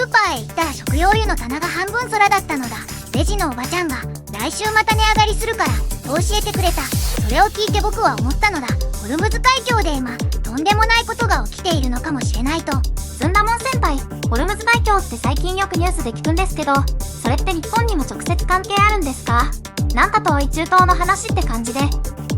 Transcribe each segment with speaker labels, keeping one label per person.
Speaker 1: ーパーへ行ったら食用油の棚が半分空だったのだ。レジのおばちゃんが来週また値上がりするからと教えてくれた。それを聞いて僕は思ったのだ。ホルムズ海峡で今とんでもないことが起きているのかもしれないと。
Speaker 2: ずんだもん先輩、ホルムズ海峡って最近よくニュースで聞くんですけど、それって日本にも直接関係あるんですか？なんか遠い中東の話って感じで。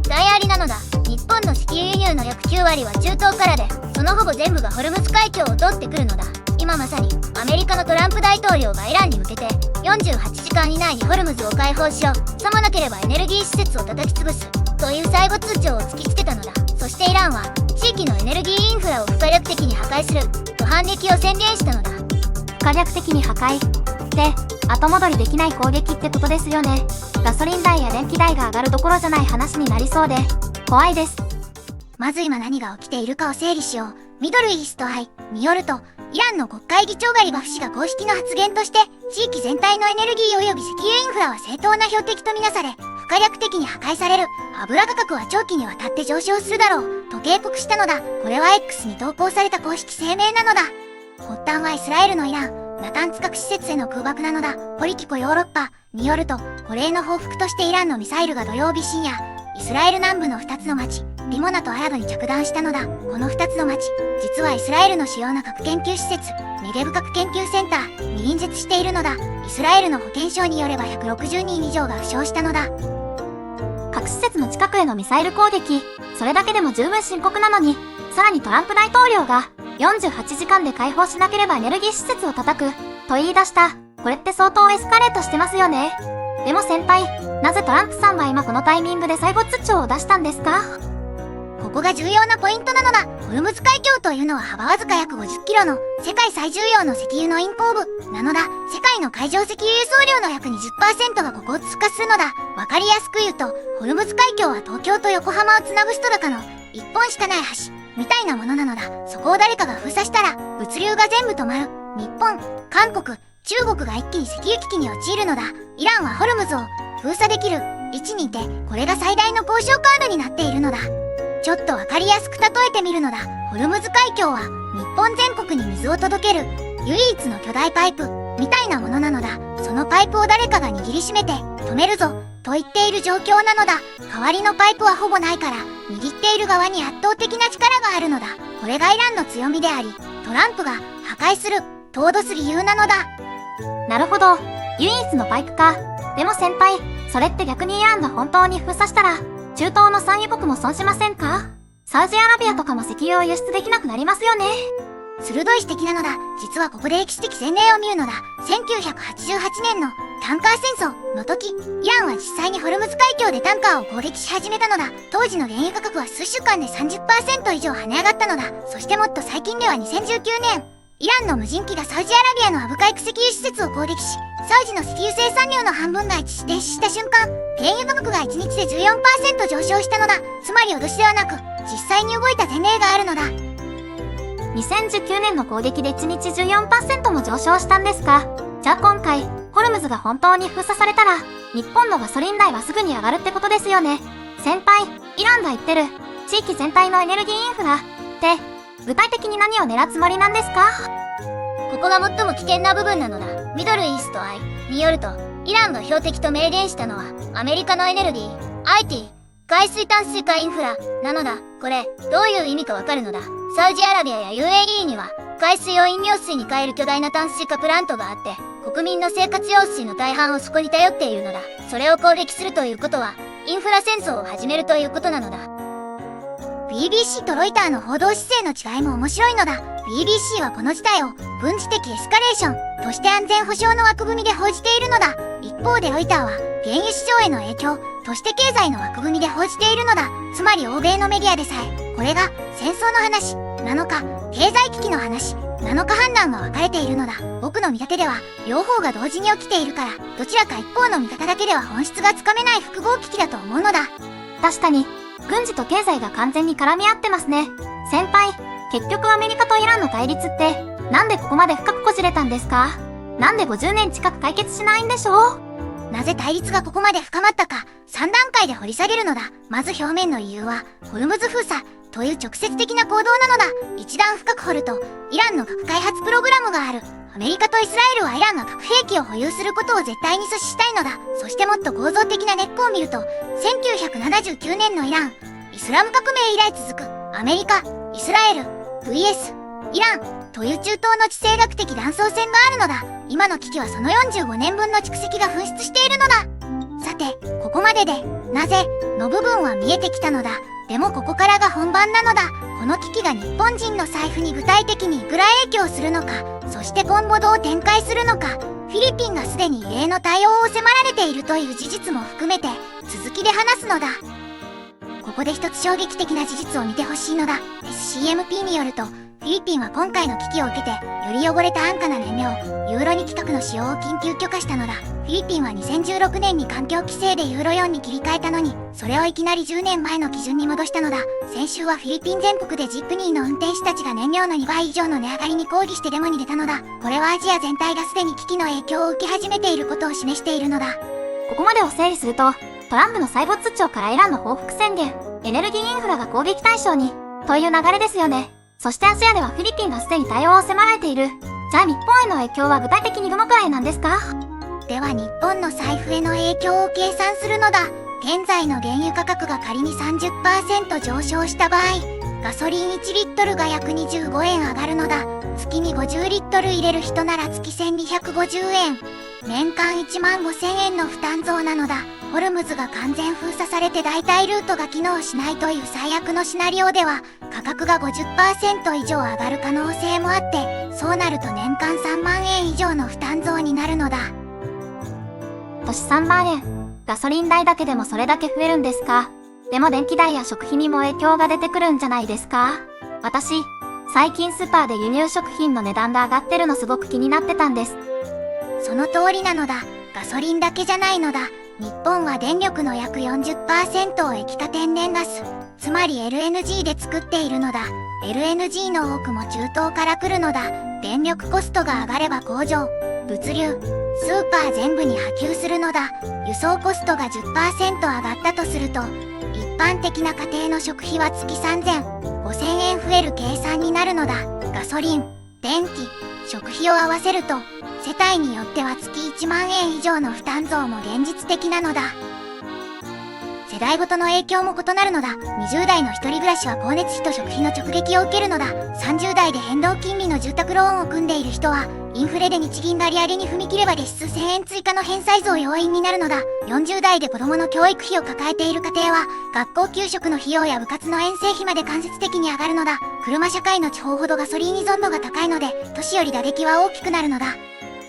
Speaker 1: 大ありなのだ。日本の石油輸入の約9割は中東からで、そのほぼ全部がホルムズ海峡を通ってくるのだ。今まさにアメリカのトランプ大統領がイランに向けて48時間以内にホルムズを開放しろ、さもなければエネルギー施設を叩き潰すという最後通帳を突きつけたのだ。そしてイランは地域のエネルギーインフラを不可逆的に破壊すると反撃を宣言したのだ。
Speaker 2: 不可逆的に破壊って後戻りできない攻撃ってことですよね。ガソリン代や電気代が上がるどころじゃない話になりそうで怖いです。
Speaker 1: まず今何が起きているかを整理しよう。ミドルイーストアイによると、イランの国会議長ガリバフ氏が公式の発言として、地域全体のエネルギー及び石油インフラは正当な標的とみなされ、不可逆的に破壊される。油価格は長期にわたって上昇するだろうと警告したのだ。これは X に投稿された公式声明なのだ。発端はイスラエルのイランナタンズ核施設への空爆なのだ。ポリティコヨーロッパによると、これへの報復としてイランのミサイルが土曜日深夜、イスラエル南部の2つの町リモナとアラブに着弾したのだ。この2つの町、実はイスラエルの主要な核研究施設ネゲブ核研究センターに隣接しているのだ。イスラエルの保健省によれば160人以上が負傷したのだ。
Speaker 2: 核施設の近くへのミサイル攻撃、それだけでも十分深刻なのに、さらにトランプ大統領が48時間で解放しなければエネルギー施設を叩くと言い出した。これって相当エスカレートしてますよね。でも先輩、なぜトランプさんは今このタイミングで最後通帳を出したんですか？
Speaker 1: ここが重要なポイントなのだ。ホルムズ海峡というのは幅わずか約50キロの世界最重要の石油の引港部なのだ。世界の海上石油輸送量の約 20% がここを通過するのだ。わかりやすく言うと、ホルムズ海峡は東京と横浜をつなぐスト高の一本しかない橋みたいなものなのだ。そこを誰かが封鎖したら物流が全部止まる。日本、韓国、中国が一気に石油危機に陥るのだ。イランはホルムズを封鎖できる位置にいて、これが最大の交渉カードになっているのだ。ちょっとわかりやすく例えてみるのだ。ホルムズ海峡は日本全国に水を届ける唯一の巨大パイプみたいなものなのだ。そのパイプを誰かが握りしめて止めるぞと言っている状況なのだ。代わりのパイプはほぼないから、握っている側に圧倒的な力があるのだ。これがイランの強みであり、トランプが破壊すると脅す理由なのだ。
Speaker 2: なるほど、唯一のパイプか。でも先輩、それって逆にイランが本当に封鎖したら中東の産油国も損しませんか？サウジアラビアとかも石油を輸出できなくなりますよね。
Speaker 1: 鋭い指摘なのだ。実はここで歴史的前例を見るのだ。1988年のタンカー戦争の時、イランは実際にホルムズ海峡でタンカーを攻撃し始めたのだ。当時の原油価格は数週間で 30% 以上跳ね上がったのだ。そしてもっと最近では2019年、イランの無人機がサウジアラビアのアブカイク石油施設を攻撃し、サウジの石油生産量の半分が一時停止した瞬間、原油価格が1日で 14% 上昇したのだ。つまり脅しではなく、実際に動いた前例があるのだ。
Speaker 2: 2019年の攻撃で1日 14% も上昇したんですか？じゃあ今回、ホルムズが本当に封鎖されたら、日本のガソリン代はすぐに上がるってことですよね。先輩、イランが言ってる、地域全体のエネルギーインフラって、具体的に何を狙うつもりなんですか？
Speaker 1: ここが最も危険な部分なのだ。ミドルイーストアイによると、イランが標的と明言したのはアメリカのエネルギー、IT、海水淡水化インフラなのだ。これ、どういう意味かわかるのだ。サウジアラビアや UAE には海水を飲料水に変える巨大な淡水化プラントがあって、国民の生活用水の大半をそこに頼っているのだ。それを攻撃するということは、インフラ戦争を始めるということなのだ。BBC とロイターの報道姿勢の違いも面白いのだ。BBC はこの事態を軍事的エスカレーションとして安全保障の枠組みで報じているのだ。一方でロイターは原油市場への影響として経済の枠組みで報じているのだ。つまり欧米のメディアでさえ、これが戦争の話なのか経済危機の話なのか判断が分かれているのだ。僕の見立てでは両方が同時に起きているから、どちらか一方の見方だけでは本質がつかめない複合危機だと思うのだ。
Speaker 2: 確かに、軍事と経済が完全に絡み合ってますね。先輩、結局アメリカとイランの対立って、なんでここまで深くこじれたんですか？なんで50年近く解決しないんでしょう？
Speaker 1: なぜ対立がここまで深まったか、3段階で掘り下げるのだ。まず表面の理由は、ホルムズ封鎖という直接的な行動なのだ。一段深く掘ると、イランの核開発プログラムがある。アメリカとイスラエルはイランが核兵器を保有することを絶対に阻止したいのだ。そしてもっと構造的な根っこを見ると、1979年のイラン、イスラム革命以来続くアメリカ、イスラエル、VS、イランという中東の地政学的断層線があるのだ。今の危機はその45年分の蓄積が噴出しているのだ。さて、ここまでで、なぜの部分は見えてきたのだ。でもここからが本番なのだ。この危機が日本人の財布に具体的にいくら影響するのか、そして今後どう展開するのか、フィリピンがすでに異例の対応を迫られているという事実も含めて、続きで話すのだ。ここで一つ衝撃的な事実を見てほしいのだ。SCMP によると、フィリピンは今回の危機を受けて、より汚れた安価な燃料、ユーロ2規格の使用を緊急許可したのだ。フィリピンは2016年に環境規制でユーロ4に切り替えたのに、それをいきなり10年前の基準に戻したのだ。先週はフィリピン全国でジップニーの運転手たちが燃料の2倍以上の値上がりに抗議してデモに出たのだ。これはアジア全体がすでに危機の影響を受け始めていることを示しているのだ。
Speaker 2: ここまでを整理すると、トランプの再没調からイランの報復宣言、エネルギーインフラが攻撃対象に、という流れですよね。そしてアジアではフィリピンがすでに対応を迫られている。じゃあ日本への影響は具体的にどのくらいなんですか？
Speaker 1: では日本の財布への影響を計算するのだ。現在の原油価格が仮に 30% 上昇した場合、ガソリン1リットルが約25円上がるのだ。月に50リットル入れる人なら月1250円。年間1万5000円の負担増なのだ。ホルムズが完全封鎖されて代替ルートが機能しないという最悪のシナリオでは、価格が 50% 以上上がる可能性もあって、そうなると年間3万円以上の負担増になるのだ。
Speaker 2: 年3万円。ガソリン代だけでもそれだけ増えるんですか？でも電気代や食費にも影響が出てくるんじゃないですか？私、最近スーパーで輸入食品の値段が上がってるのすごく気になってたんです。
Speaker 1: その通りなのだ。ガソリンだけじゃないのだ。日本は電力の約 40% を液化天然ガス、つまり LNG で作っているのだ。LNG の多くも中東から来るのだ。電力コストが上がれば工場、物流、スーパー全部に波及するのだ。輸送コストが 10% 上がったとすると、一般的な家庭の食費は月3000、5000円増える計算になるのだ。ガソリン、電気、食費を合わせると、世帯によっては月1万円以上の負担増も現実的なのだ。世代ごとの影響も異なるのだ。20代の一人暮らしは光熱費と食費の直撃を受けるのだ。30代で変動金利の住宅ローンを組んでいる人は、インフレで日銀が利上げに踏み切れば月数1000円追加の返済増要因になるのだ。40代で子供の教育費を抱えている家庭は、学校給食の費用や部活の遠征費まで間接的に上がるのだ。車社会の地方ほどガソリン依存度が高いので、都市より打撃は大きくなるのだ。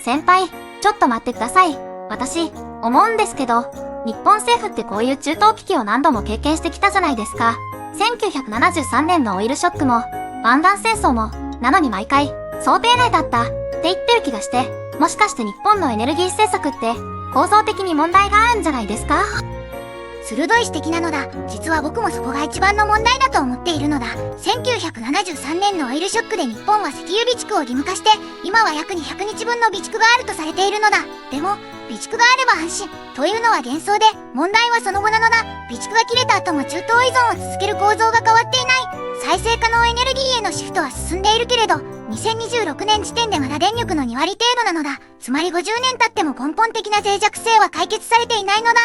Speaker 2: 先輩、ちょっと待ってください。私、思うんですけど、日本政府ってこういう中東危機を何度も経験してきたじゃないですか。1973年のオイルショックも、湾岸戦争も、なのに毎回、想定内だったって言ってる気がして、もしかして日本のエネルギー政策って構造的に問題があるんじゃないですか？
Speaker 1: 鋭い指摘なのだ。実は僕もそこが一番の問題だと思っているのだ。1973年のオイルショックで日本は石油備蓄を義務化して、今は約200日分の備蓄があるとされているのだ。でも、備蓄があれば安心というのは幻想で、問題はその後なのだ。備蓄が切れた後も中東依存を続ける構造が変わっていない。再生可能エネルギーへのシフトは進んでいるけれど、2026年時点でまだ電力の2割程度なのだ。つまり50年経っても根本的な脆弱性は解決されていないのだ。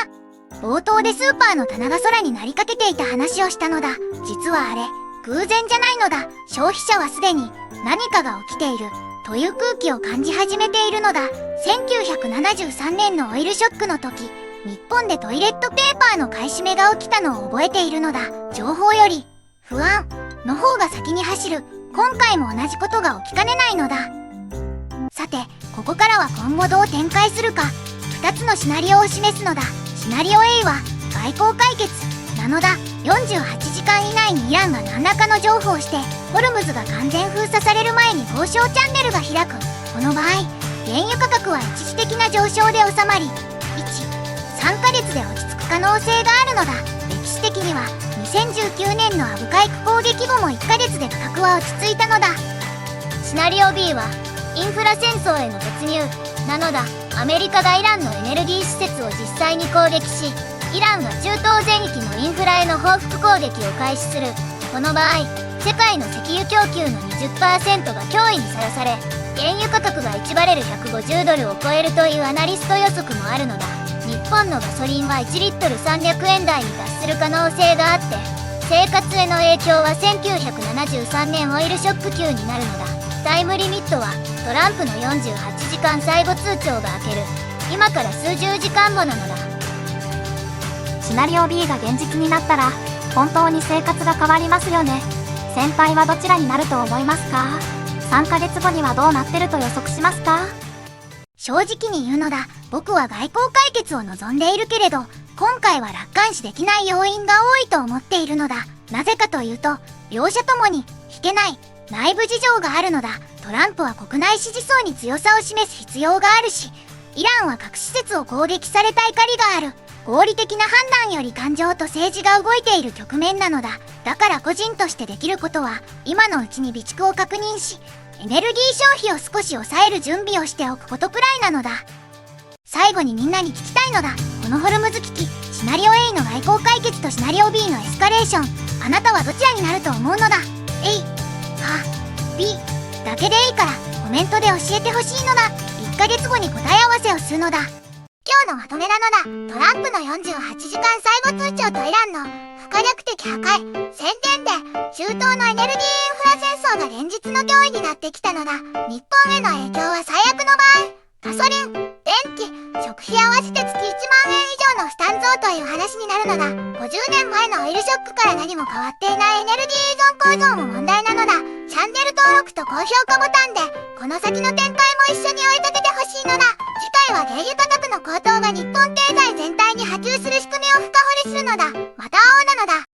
Speaker 1: 冒頭でスーパーの棚が空になりかけていた話をしたのだ。実はあれ、偶然じゃないのだ。消費者はすでに何かが起きているという空気を感じ始めているのだ。1973年のオイルショックの時、日本でトイレットペーパーの買い占めが起きたのを覚えているのだ。情報より不安の方が先に走る。今回も同じことが起きかねないのだ。さて、ここからは今後どう展開するか、2つのシナリオを示すのだ。シナリオ A は外交解決なのだ。48時間以内にイランが何らかの譲歩をして、ホルムズが完全封鎖される前に交渉チャンネルが開く。この場合、原油価格は一時的な上昇で収まり、3ヶ月で落ち着く可能性があるのだ。歴史的には2019年のアブカイク攻撃後も1ヶ月で価格は落ち着いたのだ。シナリオ B はインフラ戦争への突入なのだ。アメリカがイランのエネルギー施設を実際に攻撃し、イランが中東全域のインフラへの報復攻撃を開始する。この場合、世界の石油供給の 20% が脅威にさらされ、原油価格が1バレル150ドルを超えるというアナリスト予測もあるのだ。日本のガソリンは1リットル300円台に達する可能性があって、生活への影響は1973年オイルショック級になるのだ。タイムリミットはトランプの48時間最後通帳が明ける今から数十時間後なのだ。
Speaker 2: シナリオ B が現実になったら本当に生活が変わりますよね。先輩はどちらになると思いますか？3ヶ月後にはどうなってると予測しますか？
Speaker 1: 正直に言うのだ。僕は外交解決を望んでいるけれど、今回は楽観視できない要因が多いと思っているのだ。なぜかというと、両者ともに引けない内部事情があるのだ。トランプは国内支持層に強さを示す必要があるし、イランは核施設を攻撃された怒りがある。合理的な判断より感情と政治が動いている局面なのだ。だから個人としてできることは、今のうちに備蓄を確認し、エネルギー消費を少し抑える準備をしておくことくらいなのだ。最後にみんなに聞きたいのだ。このホルムズ危機、シナリオ A の外交解決とシナリオ B のエスカレーション、あなたはどちらになると思うのだ。A、か、B だけでいいからコメントで教えてほしいのだ。1ヶ月後に答え合わせをするのだ。今日のまとめなのだ。トランプの48時間最後通帳とイランの不可逆的破壊、宣言で中東のエネルギーインフラ戦争が連日の脅威になってきたのだ。日本への影響は最悪の場合、ガソリン、電気、食費合わせて月1万円以上の負担増という話になるのだ。50年前のオイルショックから何も変わっていないエネルギー依存構造も問題なのだ。チャンネル登録と高評価ボタンでこの先の展開も一緒に追い立ててほしいのだ。次回は原油価格の高騰が日本経済全体に波及する仕組みを深掘りするのだ。また会おうな。